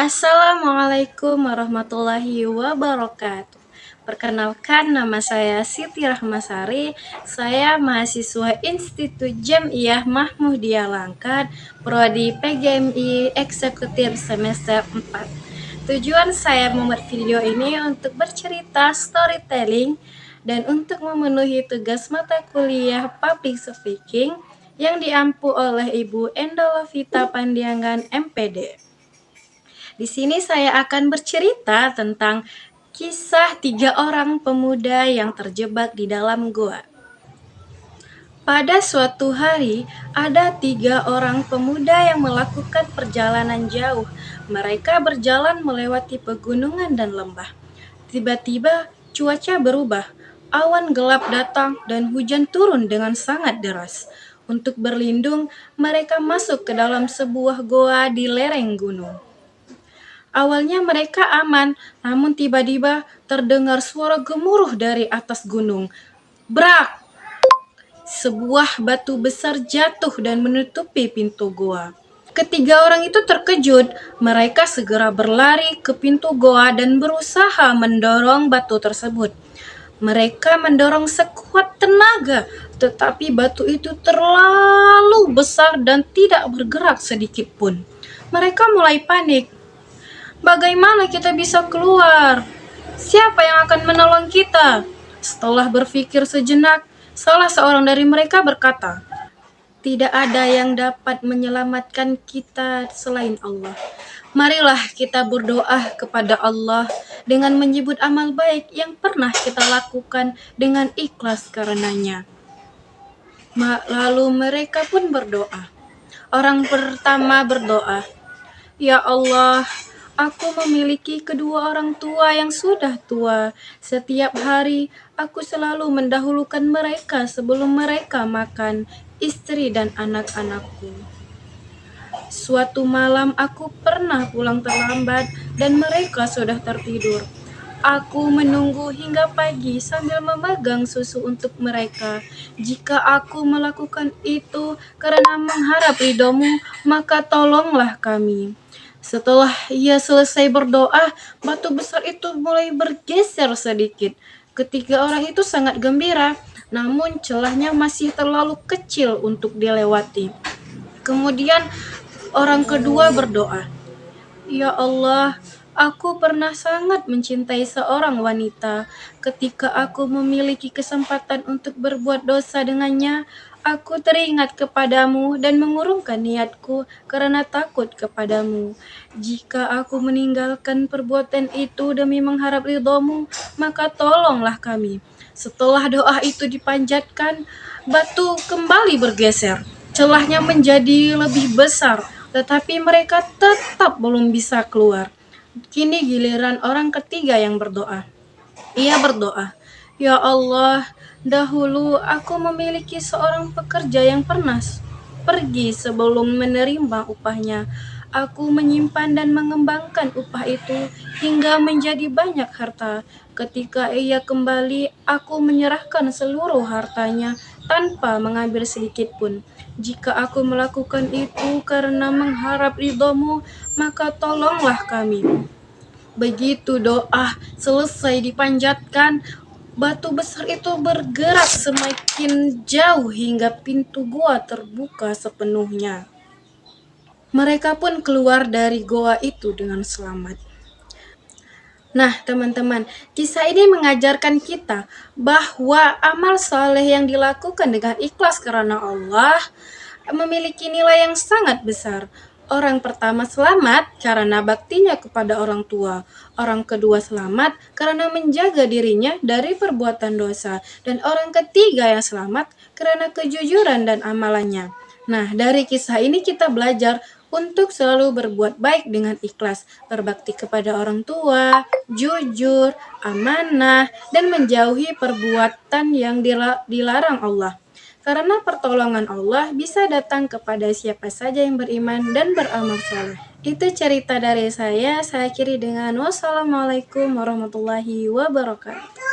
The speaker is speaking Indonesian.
Assalamualaikum warahmatullahi wabarakatuh. Perkenalkan, nama saya Siti Rahmasari. Saya mahasiswa Institut Jamiyah Mahmudiyah Langkat, Prodi PGMI Eksekutif semester 4. Tujuan saya membuat video ini untuk bercerita storytelling dan untuk memenuhi tugas mata kuliah Public Speaking yang diampu oleh Ibu Endolovita Pandiangan MPD. Di sini saya akan bercerita tentang kisah 3 orang pemuda yang terjebak di dalam gua. Pada suatu hari, ada 3 orang pemuda yang melakukan perjalanan jauh. Mereka berjalan melewati pegunungan dan lembah. Tiba-tiba, cuaca berubah. Awan gelap datang dan hujan turun dengan sangat deras. Untuk berlindung, mereka masuk ke dalam sebuah goa di lereng gunung. Awalnya mereka aman, namun tiba-tiba terdengar suara gemuruh dari atas gunung. Brak! Sebuah batu besar jatuh dan menutupi pintu goa. Ketiga orang itu terkejut. Mereka segera berlari ke pintu goa dan berusaha mendorong batu tersebut. Mereka mendorong sekuat tenaga, tetapi batu itu terlalu besar dan tidak bergerak sedikit pun. Mereka mulai panik. Bagaimana kita bisa keluar? Siapa yang akan menolong kita? Setelah berpikir sejenak, salah seorang dari mereka berkata, "Tidak ada yang dapat menyelamatkan kita selain Allah. Marilah kita berdoa kepada Allah dengan menyebut amal baik yang pernah kita lakukan dengan ikhlas karenanya." Lalu mereka pun berdoa. Orang pertama berdoa, "Ya Allah, aku memiliki kedua orang tua yang sudah tua. Setiap hari aku selalu mendahulukan mereka sebelum mereka makan, istri dan anak-anakku. Suatu malam aku pernah pulang terlambat dan mereka sudah tertidur. Aku menunggu hingga pagi sambil memegang susu untuk mereka. Jika aku melakukan itu karena mengharap ridhomu, maka tolonglah kami." Setelah ia selesai berdoa, batu besar itu mulai bergeser sedikit. Ketiga orang itu sangat gembira, namun celahnya masih terlalu kecil untuk dilewati. Kemudian orang kedua berdoa, "Ya Allah, aku pernah sangat mencintai seorang wanita. Ketika aku memiliki kesempatan untuk berbuat dosa dengannya, aku teringat kepadamu dan mengurungkan niatku karena takut kepadamu. Jika aku meninggalkan perbuatan itu demi mengharap ridhomu, maka tolonglah kami." Setelah doa itu dipanjatkan, batu kembali bergeser. Celahnya menjadi lebih besar, tetapi mereka tetap belum bisa keluar. Kini giliran orang ketiga yang berdoa. Ia berdoa, "Ya Allah, dahulu aku memiliki seorang pekerja yang pernah pergi sebelum menerima upahnya. Aku menyimpan dan mengembangkan upah itu hingga menjadi banyak harta. Ketika ia kembali, aku menyerahkan seluruh hartanya tanpa mengambil sedikit pun. Jika aku melakukan itu karena mengharap ridhomu, maka tolonglah kami." Begitu doa selesai dipanjatkan, batu besar itu bergerak semakin jauh hingga pintu goa terbuka sepenuhnya. Mereka pun keluar dari goa itu dengan selamat. Nah, teman-teman, kisah ini mengajarkan kita bahwa amal saleh yang dilakukan dengan ikhlas karena Allah memiliki nilai yang sangat besar. Orang pertama selamat karena baktinya kepada orang tua. Orang kedua selamat karena menjaga dirinya dari perbuatan dosa. Dan orang ketiga yang selamat karena kejujuran dan amalannya. Nah, dari kisah ini kita belajar untuk selalu berbuat baik dengan ikhlas, berbakti kepada orang tua, jujur, amanah, dan menjauhi perbuatan yang dilarang Allah. Karena pertolongan Allah bisa datang kepada siapa saja yang beriman dan beramal saleh. Itu cerita dari saya akhiri dengan wassalamualaikum warahmatullahi wabarakatuh.